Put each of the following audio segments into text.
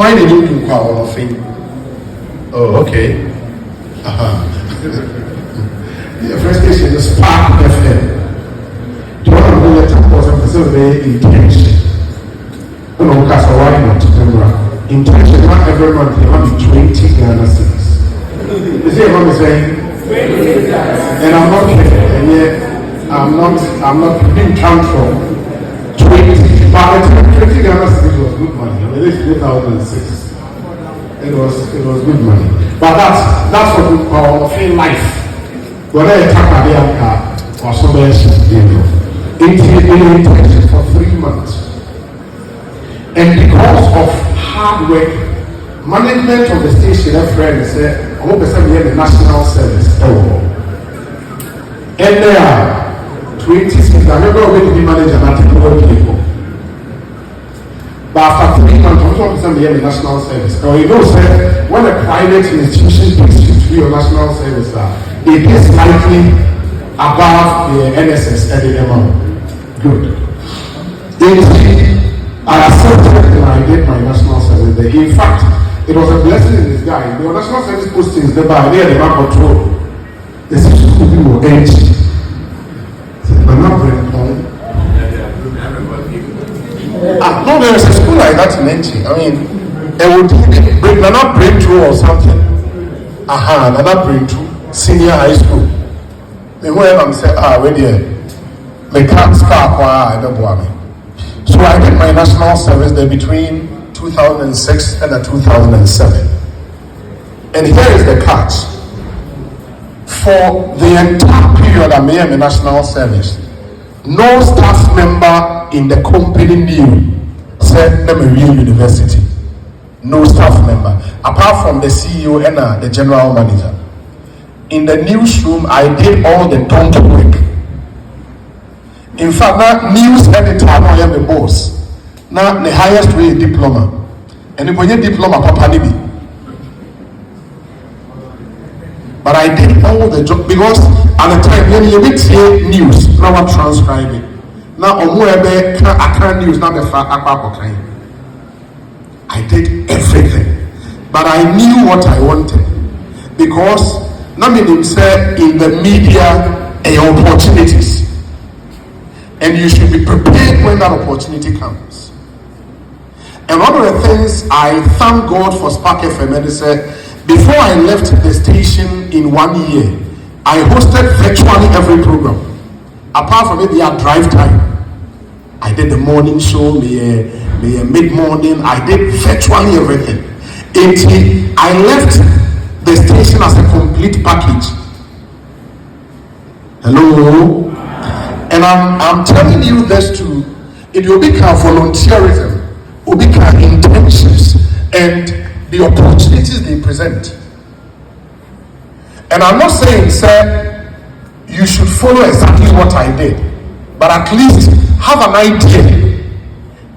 Why did you do all of it? Oh, okay. The first station is Spark FM. Do you want to know that was a facility intention? You know, because why not? Intention, not every month, you want to 20 Ghana cedis. You see what I'm saying? And I'm not kidding, and yet I'm not being count from 20. But 20 Ghana cedis was good money. I mean, it's 2006. It was good money. But that's what we call free life. When I talk about the car, or somebody intention for 3 months. And because of hard work, management of the station and friends said, I hope we have the national service. And there are 26, I'm never going to be manager and I take more people. But after 3 months, I'm going to have the national service. Now, you know, sir, when a private institution takes you to be your national service, it is slightly above the NSS and the MO. Good. I accepted and I did my national service there. In fact, it was a blessing in disguise. The national service postings, they by there, they were control. The situation will end. I'm not bringing home. No, there is a school like that in Enchi. I mean, it would not breakthrough or something. Not breakthrough. Senior high school. Then when I'm saying, where there, they can't start. I don't want me. So I did my national service there between 2006 and 2007. And here is the catch. For the entire period I made my national service, no staff member in the company knew said Real University. No staff member, apart from the CEO and the general manager. In the newsroom, I did all the donkey work. In fact, now news editor, I am the boss. Now the highest way diploma. And if you get diploma, Papa Nibi. But I did all the job because at the time when you say news, now I'm transcribing. Now I can't news, now the fact I did everything. But I knew what I wanted. Because Naminim said in the media opportunities. And you should be prepared when that opportunity comes. And one of the things I thank God for Spark FM, and said, before I left the station in 1 year, I hosted virtually every program. Apart from it, their drive time. I did the morning show, the mid-morning, I did virtually everything. I left the station as a complete package. Hello? And I'm telling you this too, it will become volunteerism, will become intentions, and the opportunities they present. And I'm not saying, sir, you should follow exactly what I did, but at least have an idea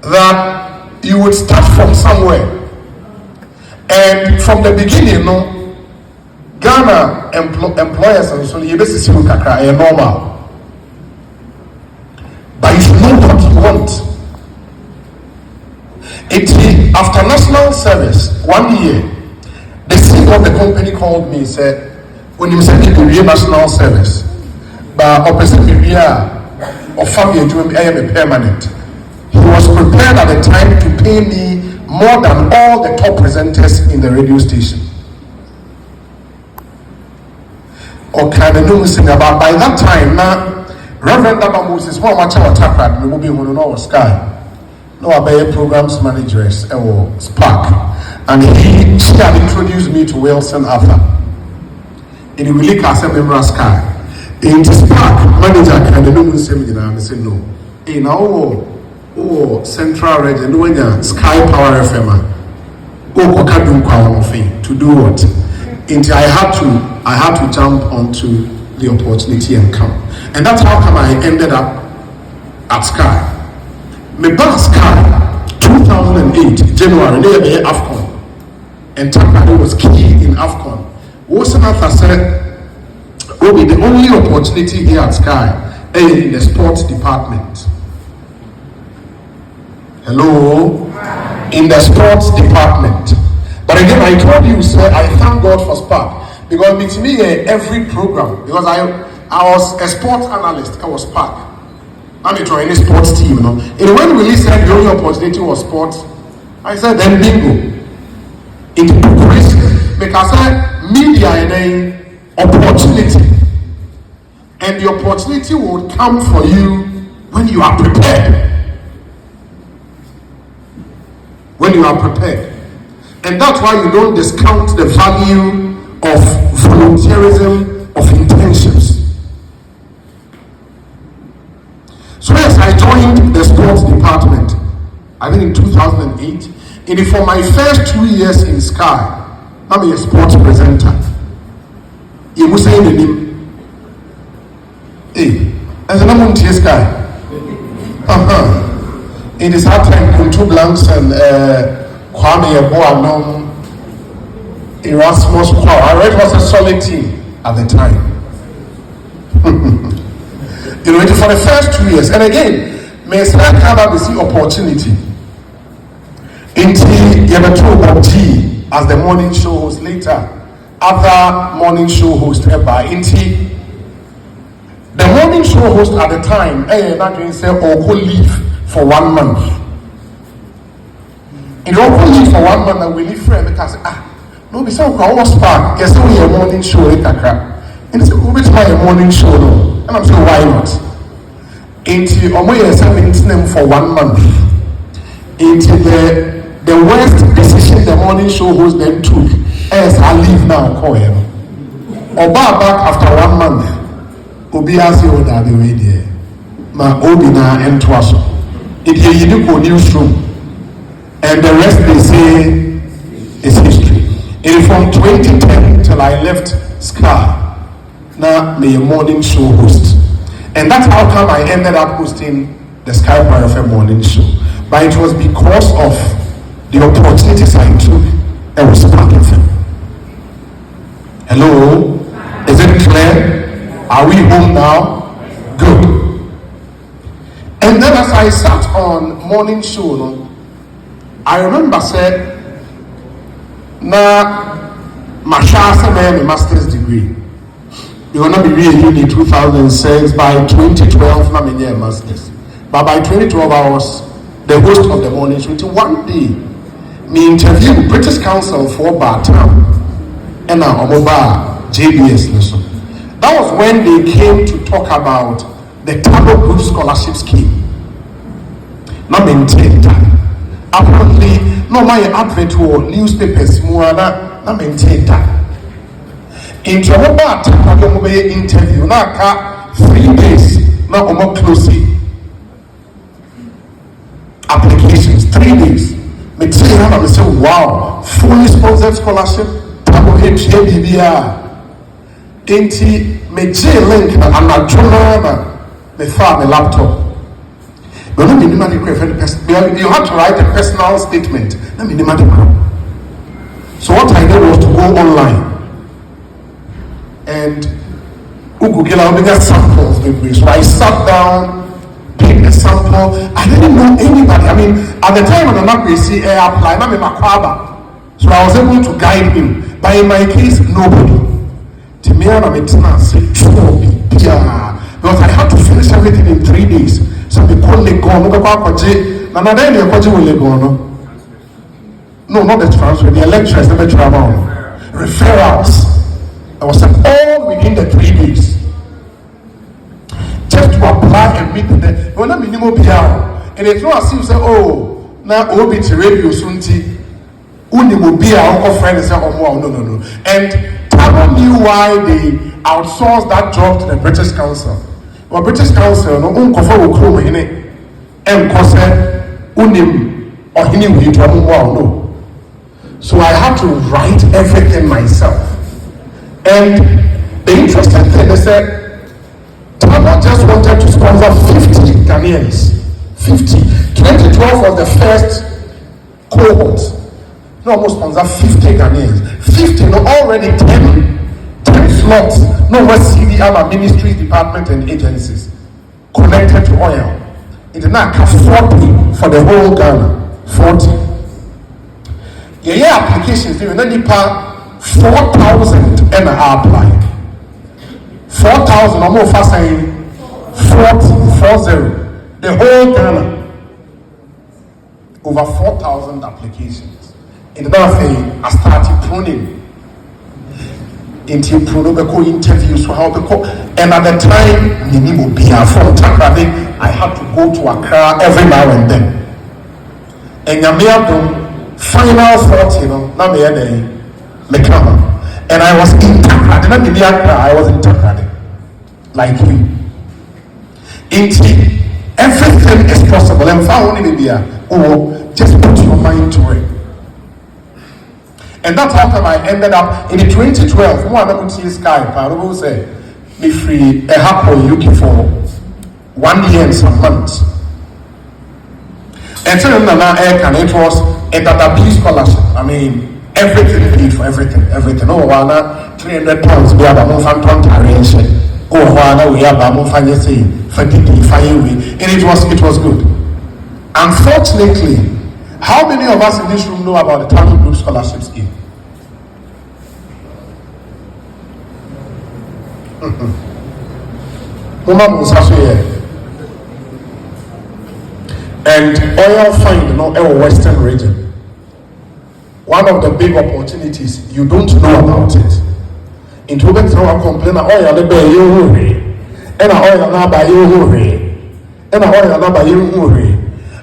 that you would start from somewhere. And from the beginning, Ghana employers and so you basically are normal. But you should know what you want. After national service, 1 year, the CEO of the company called me and said, when you said you be national service, but opposite me or family doing a permanent. He was prepared at the time to pay me more than all the top presenters in the radio station. Or kind of know sing about by that time now. Reverend Daba Moses, what much our tap we will be on our sky. No, I programs managers or Spark, and she had introduced me to Wilson Arthur. In the really Asempa Sky. In the Spark manager kind of know seminar and say no. In our central region, no Sky Power FM. To do what? Until I had to jump onto the opportunity and come. And that's how come I ended up at Sky. My back Sky, 2008, January, near AFCON. And Taadi was key in AFCON. Wilson Arthur said, will be the only opportunity here at Sky in the sports department. Hello? In the sports department. But again, I told you, sir, I thank God for Spark. Because with me, every program, because I was a sports analyst, I was Spark. I'm joining any sports team, you know. And when we said the only opportunity was sports, I said, then bingo. It preparation. Because I media and then opportunity. And the opportunity will come for you when you are prepared. When you are prepared. And that's why you don't discount the value of volunteerism, of intentions. So yes, I joined the sports department, I think in 2008. And for my first 2 years in Sky, I'm a sports presenter. You must say the name. Hey, as an amount to Sky. It is hard time Kuntu Blanks and Kwame Eboanom, Erasmus Kwao. I read it was a solid team at the time. You know, for the first 2 years. And again, may start have this opportunity. Inti Yemeto G as the morning show host later. Other morning show host by Inti. The morning show host at the time, not going to say, could leave for 1 month. You don't go leave for 1 month and we leave friend because no, be so called Spark. Yes, only a morning show and it's a my morning show no. And I'm saying why not? Into Omoya 17 for 1 month. Into the worst decision the morning show host then took as I leave now, call him. Or back after 1 month. Obi asi oda the way there. Ma obi na entwaso. It you do newsroom. And the rest they say is history. And from 2010 till I left Sky, now me a morning show host. And that's how come I ended up hosting the Sky FM morning show. But it was because of the opportunities I took and was Spark FM. Hello? Is it clear? Are we home now? Good. And then as I sat on morning show, I remember said, na Mashasa man a master's degree. You will not be really in 2006. By 2012, na me a master's. But by 2012, I was the host of the morning show. Until one day, me interviewed British Council for Batam and now Omoba JBS lesson. That was when they came to talk about the Taadi Group Scholarship Scheme. Not maintained that. Apparently, no my advert or newspapers more not maintained that. In Omoba Taadi interview, na 3 days, now Omo closing applications, 3 days. Me say, wow, fully sponsored scholarship, Taadi HBBR. Inti me link and a journal me found a laptop. But no minimum you have to write a personal statement. No minimum. So what I did was to go online and Google out samples. So I sat down, picked a sample. I didn't know anybody. I mean, at the time when I'm not see air apply, I'm in Makwaba. So I was able to guide him. But in my case, nobody. Because I had to finish everything in 3 days. So they call Legon, no, not the transfer, the lecturers never travel. Referrals. I was all within the 3 days. Just to apply and meet the we're not minimum PR. And it's not as if you say, oh, now Obi to radio soon tea. Unimobia friend and say, oh no. And Taadi knew why they outsourced that job to the British Council. Well, British Council no unkofa okro in it. And cause unim or anyway to no. So I had to write everything myself. And the interesting thing is that Taadi just wanted to sponsor 50 Ghanaians. 50. 2012 was the first cohort. No, almost sponsor 50 Ghanaians. 50, no, already 10 slots. No, what CDR, ministries, department, and agencies connected to oil. It did not have 40 for the whole Ghana. 40. Yeah, applications, they will nipa 4,000 and apply. 4,000, I'm more fast saying 40. The whole Ghana. Over 4,000 applications. In the thing, I started pruning. Into pruning, interviews, and at the time, I had to go to Accra every now and then. And final 40, now and I was in Taadi, I was in Taadi, like you. Everything is possible. And found in India, just put your mind to it. And that's how come I ended up in 2012. One of the Skype, I will say, me free a happy UK for 1 year and some months. And so it was a Taadi scholarship. I mean, everything paid for everything. Oh, £300 we have a month and arrangement. Oh, we have a month and and it was good. Unfortunately, how many of us in this room know about the Taadi Group Scholarship Scheme? And oil find no Western region. One of the big opportunities, you don't know about it. In Tubet, I complain, oil the bay you and oil now by you and oil now by you.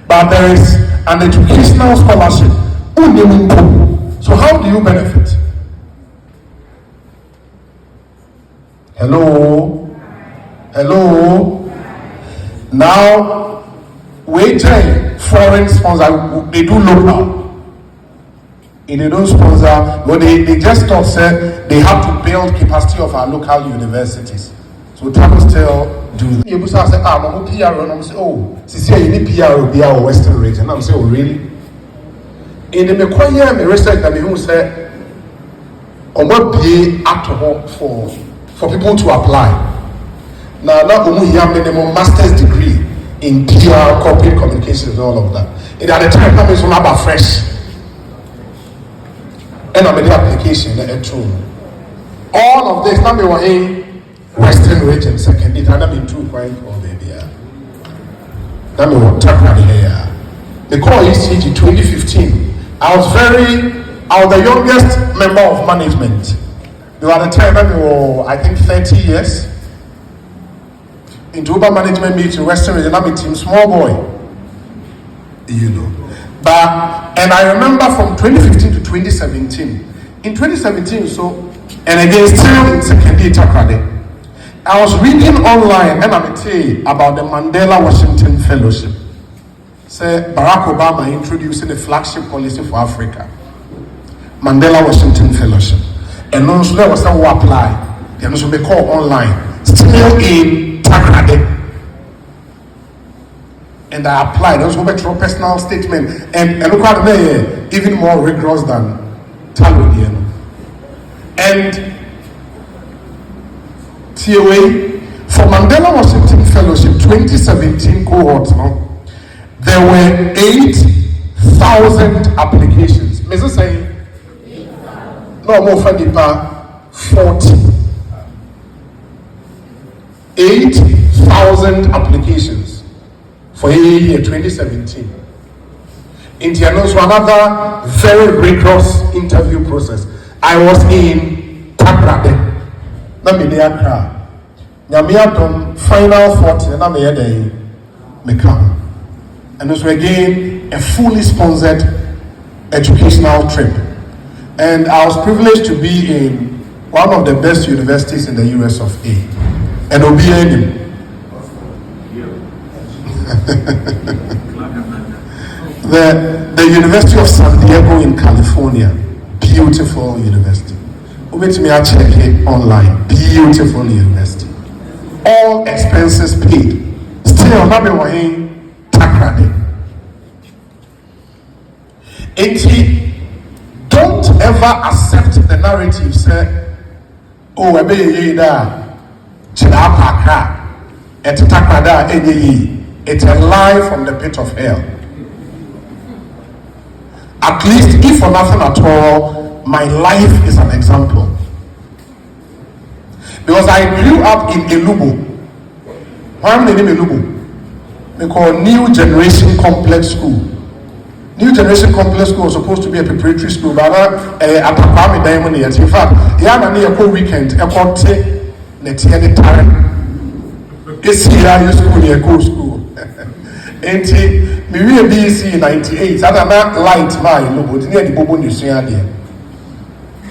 But there is an educational scholarship. So how do you benefit? Hello? Now, wait till foreign sponsor, they do local. If they don't sponsor, well, they just thought said they have to build capacity of our local universities. So Taadi still do. You say, I'm a PR, and I'm say, oh, you need PR will be our Western region. I'm say, oh, really? In the Mekoya, the research that we say, on what be up to hope for people to apply. Now we have minimum master's degree in PR, corporate communications, and all of that. And at the time, that means we have a fresh. And I'm the application, true. All of this, now we were in Western region, second, it had been 2.4, baby. Now we were talking here. The call ECG 2015. I was the youngest member of management. At the time, we were, I think, 30 years. Into Uber management meeting, Western region, I'm a team, small boy. And I remember from 2015 to 2017. In 2017, and again, still in second year Takrade, I was reading online and I'm about the Mandela Washington Fellowship. Say Barack Obama introducing a flagship policy for Africa. Mandela Washington Fellowship. And also there was some who apply. They also be called online. Still in Takrade. And I applied. Those were a personal statement. And look at me, even more rigorous than Taadi. And TOA, for Mandela Washington Fellowship 2017 cohort, there were 8,000 applications. Mr. Say, no more for 40. 8,000 applications for year 2017. Indiana's another very rigorous interview process. I was in Takrade. Na me dey Accra. Nyamiatom final 40 na me dey Mekam. And also again a fully sponsored educational trip. And I was privileged to be in one of the best universities in the US of A. And Obianim. The University of San Diego in California, beautiful university. Wait me, I check it online. Beautiful university. All expenses paid. Still, not be worrying. Takrade. Don't ever accept the narrative. Say, oh, I be there. Chilapaka. It's a lie from the pit of hell. at least, if for nothing at all, my life is an example. Because I grew up in Elubo. Why am I in Elubo? They call New Generation Complex School. New Generation Complex School was supposed to be a preparatory school, but at Apami Diamond. In fact, yeah, I need a weekend. I can't say let's hear the time. It's here, school, near school. And me will BC 98. I not light my logo. Near the Bobo News there.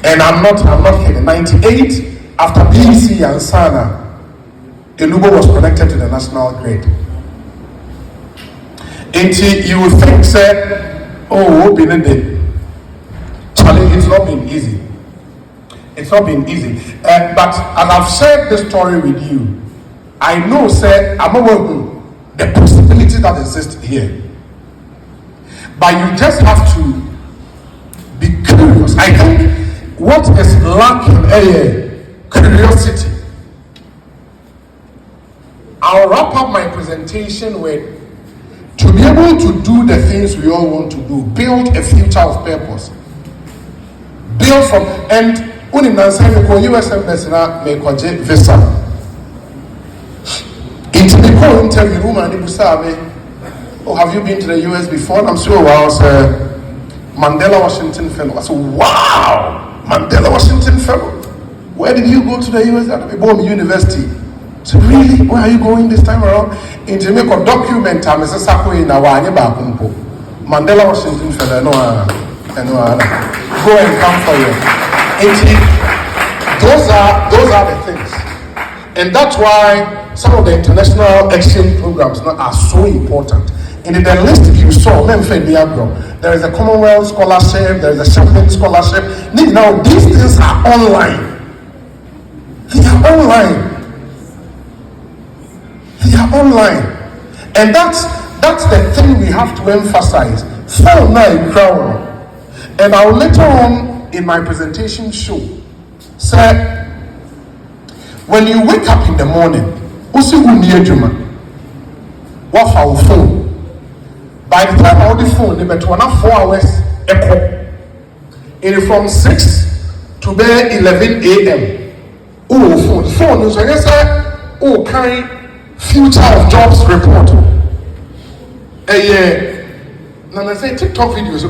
And I'm not kidding. 98 after BC and Sana, Elubo was connected to the national grid. And you would think, say, oh, Charlie, it's not been easy. It's not been easy. But as I've shared this story with you, I know, say, I'm aware of the possibilities that exist here. But you just have to be curious. I think what is lacking is curiosity. I'll wrap up my presentation with to be able to do the things we all want to do, build a future of purpose. Build from, and when in Asempa US embassy na make a visa. Into the call interview room and people say, oh, have you been to the US before? And I'm sure I was Mandela Washington Fellow. I said, wow, Mandela Washington Fellow. Where did you go to the US? At the University. So really, where are you going this time around? In Jamaica, document time is a sako in Awanya Bakumpo. Mandela Washington Fellow, no, go and come for you. Those are the things, and that's why some of the international exchange programs now are so important. And in the list you saw, there is a Commonwealth scholarship, there is a Champagne scholarship. Now these things are online. They are online. They are online, and that's the thing we have to emphasize. Phone now crowd, and I'll later on in my presentation show. Say, when you wake up in the morning, what our phone? By the time I the phone, they bet 4 hours echo. And from 6 to 11 a.m. Oh, phone is when I say, oh, kind. Future of jobs report. Now I say TikTok videos.